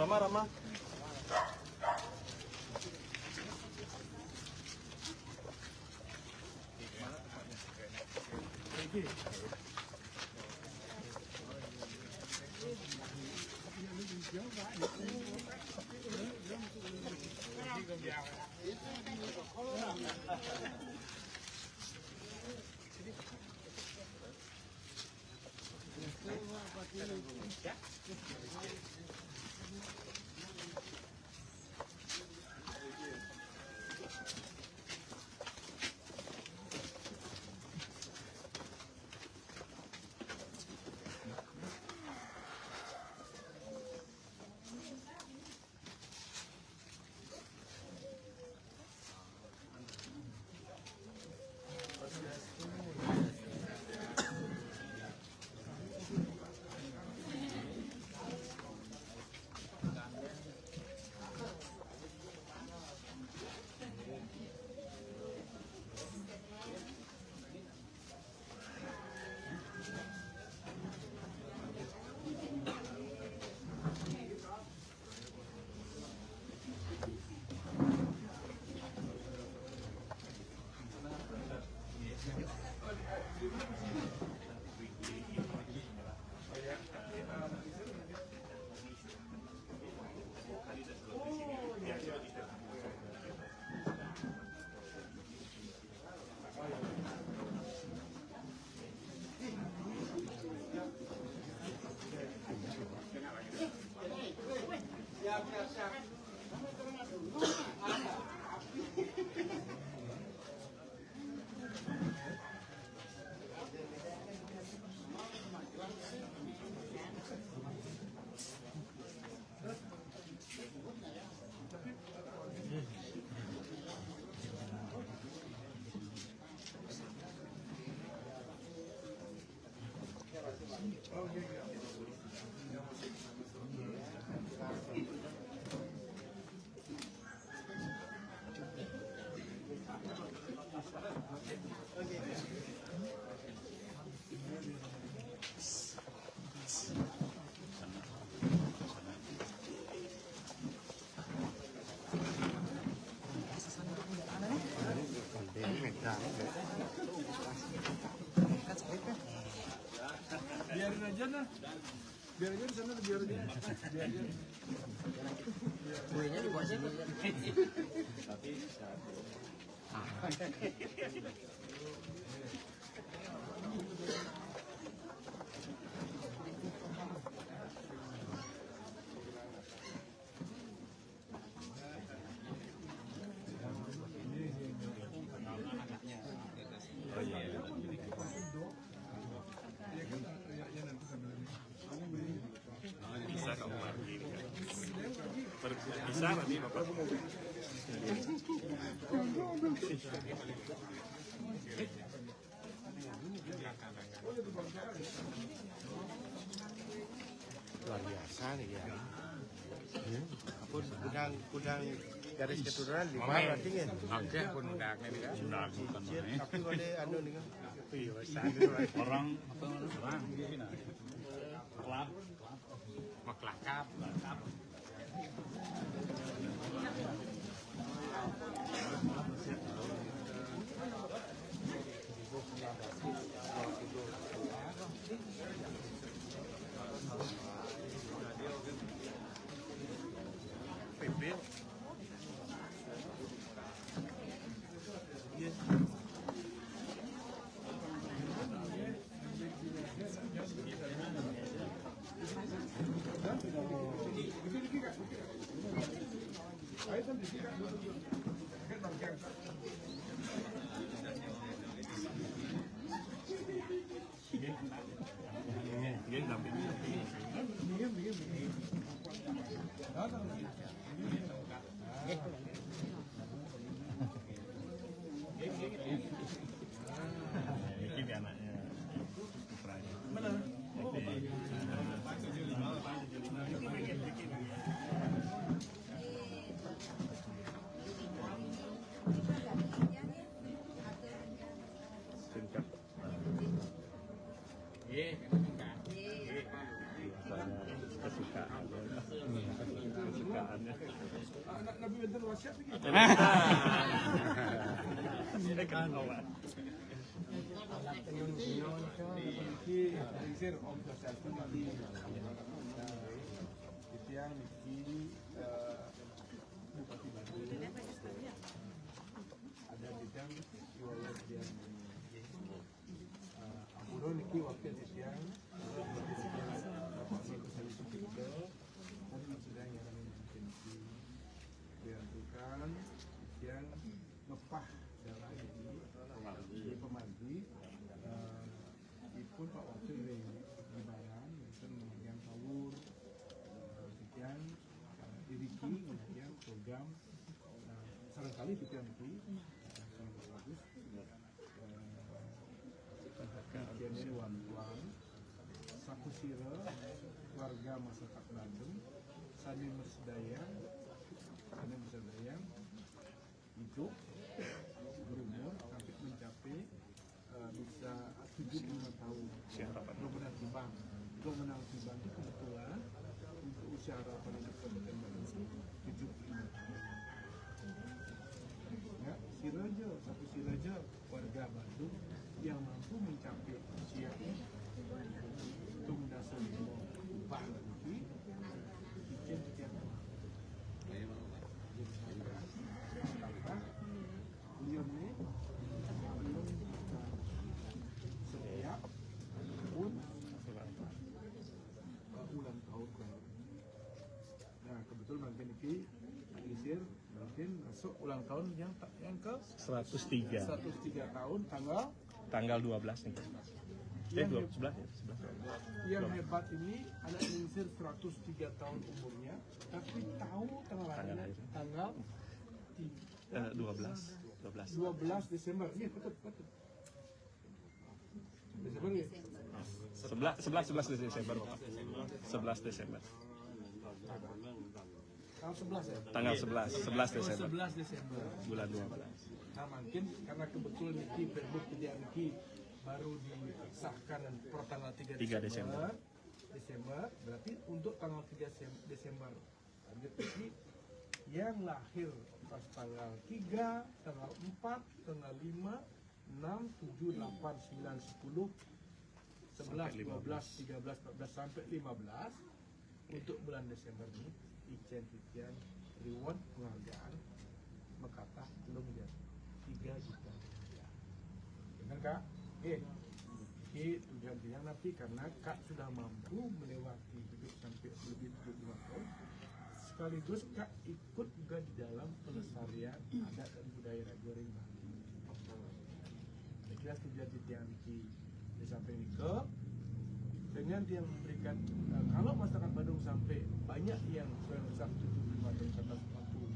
Rama, Rama. Biarin aja nah, biar aja di sana, biar aja. Kuenya dibawa sini. Tapi bisa kamu lagi bisa nanti bapak luar biasa nih ya. Kudang garis keturunan 5 berarti kan? Oke, pun udah ini kan. Tapi boleh anu nih kan? orang orang kelap Maklakap. pipit. Ini anaknya putranya. Mana? Oh. kesukaannya. Anak Nabi benten wasiat lagi. Ini kan awal. Niki sir Om Swastiastu niki. Yang niki Bupati Bandung. Ada bidang wilayah yang Ampuro niki wakil yang Bapak Sali Sukito dan sedang yang mungkin dilakukan yang ngepah darah ini di pemandu pun Pak Wakil di Bayan itu yang Tawur sekian diriki kemudian program seringkali kita nanti bagus kemudian wan-wan saku sira warga masyarakat Bandung saling bersedaya hidup berumur sampai mencapai bisa 75 tahun. Mudah-mudahan timbang. Mudah-mudahan timbang itu kebetulan untuk usia harapan di Kabupaten Bandung 75 tahun. Ya, Siraja, satu Siraja warga Bandung yang mampu mencapai usia itu mendasar semua upah lagi dikian beliau ini setiap tahun ulang tahun. Nah kebetulan mungkin ini Isir mungkin masuk ulang tahun yang ke 103 tahun tanggal 12 nih. 11 ya? Yang hebat ini anak Isir 103 tahun umurnya tapi tahu tanggal lahirnya tanggal 12 Desember. Iya, betul. Desember ya? 11 Desember, Bapak. 11 Desember. Tanggal 11 ya? Tanggal 11 Desember. 11 Desember. Bulan 12. Nah, mungkin karena kebetulan Niki Pergub kerjaan Niki baru disahkan per tanggal 3 Desember. Berarti untuk tanggal 3 Desember. Lanjut Niki yang lahir pas tanggal 3, tanggal 4, tanggal 5, 6, 7, 8, 9, 10, 11, 12, 13, 14 sampai 15 untuk bulan Desember ini Icen reward penghargaan Mekatah belum ya 3 juta rupiah. Benar Kak? Tujuan yang nanti karena Kak sudah mampu melewati hidup sampai lebih 75 tahun. Sekaligus Kak ikut juga di dalam pelestarian adat dan budaya Rajoring Bali. Kira tujuan yang disampaikan ke dengan dia memberikan kalau masyarakat Bandung sampai banyak yang sudah 75 tahun ke atas mampu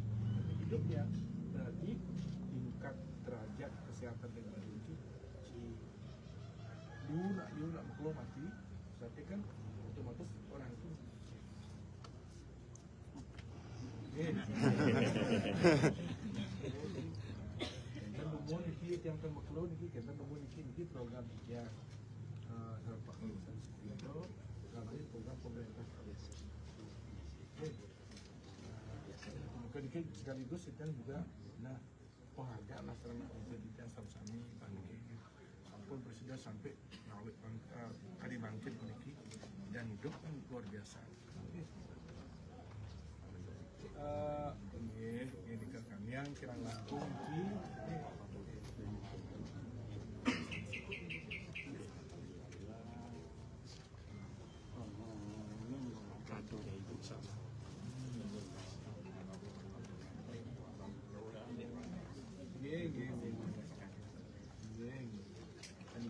hidupnya berarti tingkat derajat kesehatan di Bandung itu liu nak makhluk mati berarti kan otomatis orang itu dan umum ini yang termakhluk ini umum ini program ya Pak Lulusan itu namanya program pemerintah desa. Mungkin sekaligus kita juga penghargaan masyarakat desa sama-sama bangkit. Ampun presiden sampai melalui kali bangkit memiliki dan hidup kan luar biasa. Ini dikatakan yang kira langsung di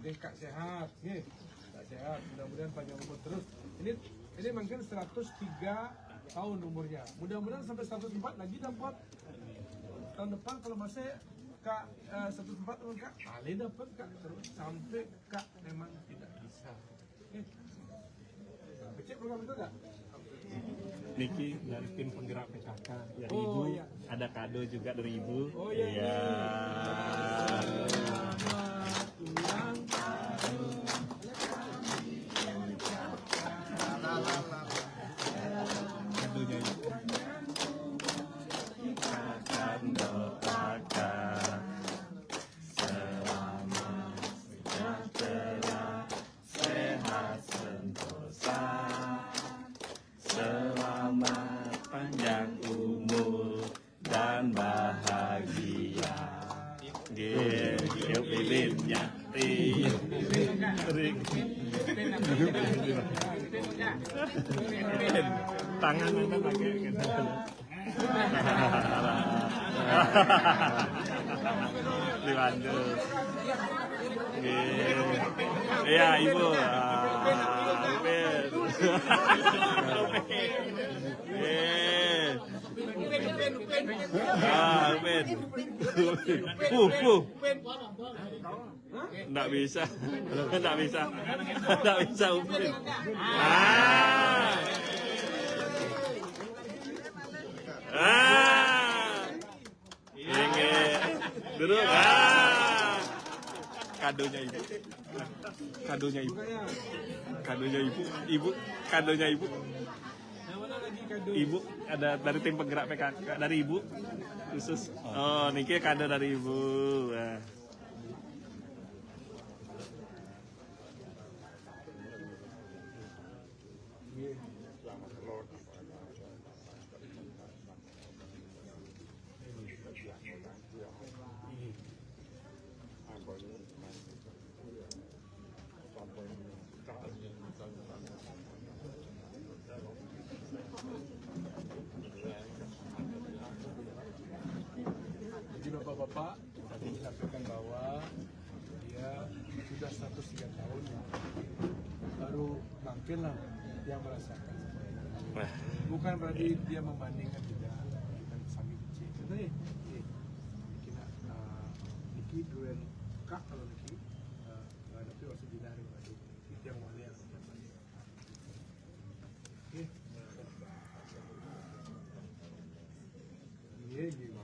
mungkin Kak sehat, Kak sehat, mudah-mudahan panjang umur terus. Ini mungkin 103 tahun umurnya. Mudah-mudahan sampai 104 lagi dapat. Tahun depan kalau masih Kak 104 tahun Kak, kali dapat Kak terus sampai Kak memang tidak bisa. Cek program itu Kak? Niki dari tim penggerak PKK dari Ibu, iya. ada kado juga dari Ibu. Oh iya. Ulang tahun. Tangan anda pakai gitu. Dibantu. Iya, Ibu. Nggak bisa, nggak bisa, nggak bisa Upin. Ini duduk. Kadonya ibu, kadonya ibu, kadonya ibu, kadonya ibu. Ibu ada dari tim penggerak PKK dari ibu khusus. Oh, niki kado dari ibu. Nah. Jadi bapak-bapak tadi disampaikan bahwa dia sudah 103 tahun ya, baru makin lah dia merasakan seperti itu. Bukan berarti dia membandingkan tidak dengan sami kecil. Tapi kita Niki durian kak kalau Niki tapi waktu dinari berarti yang mana yang oke. Iya gitu.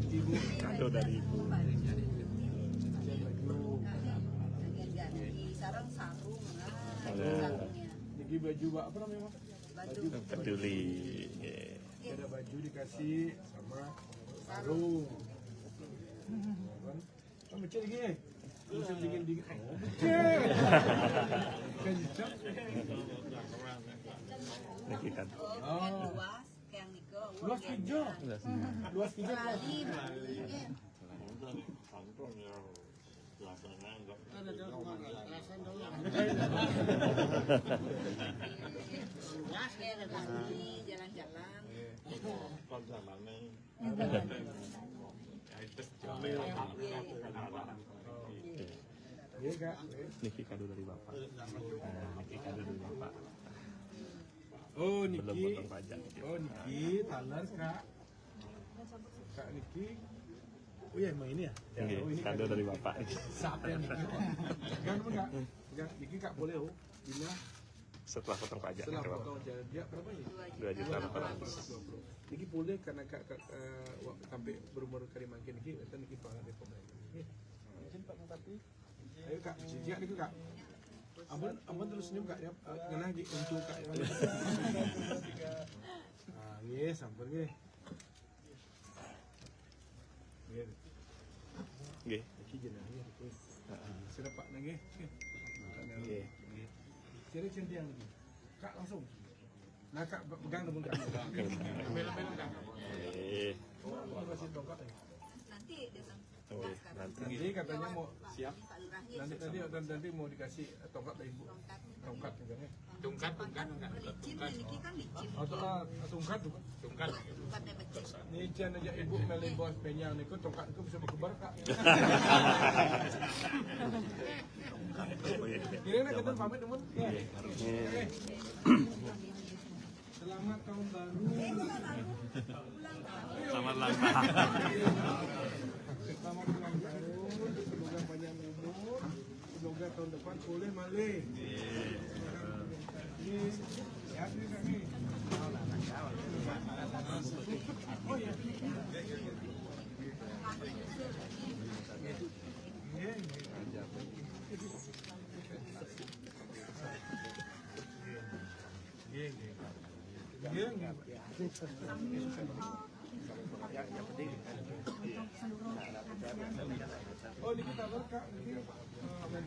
Ibu Kado dari ibu. Sarang sarung, Niki baju apa namanya? Baju Peduli. ada baju dikasih sama sarung. Oh, becek lagi. Musim dingin. Oh, becek. Kencang. Niki kan. Oh, luas, kayak Niko. luas hijau. Luas hijau. Jalan-jalan. Iya kak. Niki kado dari bapak. Niki kado dari bapak. Oh Belum Niki. potong pajak. Oh Niki, talar kak. Kak Niki. Oh iya emang ini ya? Oh ini Kado dari bapak. Siapa yang Niki? Jangan enggak. Jangan Niki kak boleh oh. Bila Setelah potong pajak. setelah kata bapak. potong aja dia berapa ya? 2.400.000. Niki boleh karena kak sampai berumur kali makin Niki, nanti Niki pangan di pemerintah. Izin Pak Bupati. Ayo kak, siap Niki kak. Ampun terus senyum kak ya. Ngena lagi untuk kak. Nah, nggih sampun nggih. Nggih. Nggih. Iki jenenge iki. Sira Pak nggih. Nggih. Ciri cinta yang lagi. Kak langsung. Nah kak pegang namun kak. Bel-bel kak. Mau kasih tongkat ya? Nanti datang. Nanti. Katanya mau siap. Pak Lurahnya Nanti mau dikasih tongkat dari ibu. Tongkat juga Tungkat. licin, Niki kan licin. tongkat tuh. Tungkat. Bukannya becek. Ini cian aja ibu meli bos penyang niku tongkat niku bisa berkebar kak. Kira-kira kita pamit teman. Selamat tahun baru. Selamat ulang tahun. Selamat ulang tahun. Semoga panjang umur. Semoga tahun depan boleh malih. Ya, kami. Oh ya. Oh, ini kita kak, ini Pak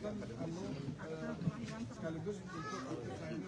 Mentan sekaligus untuk saya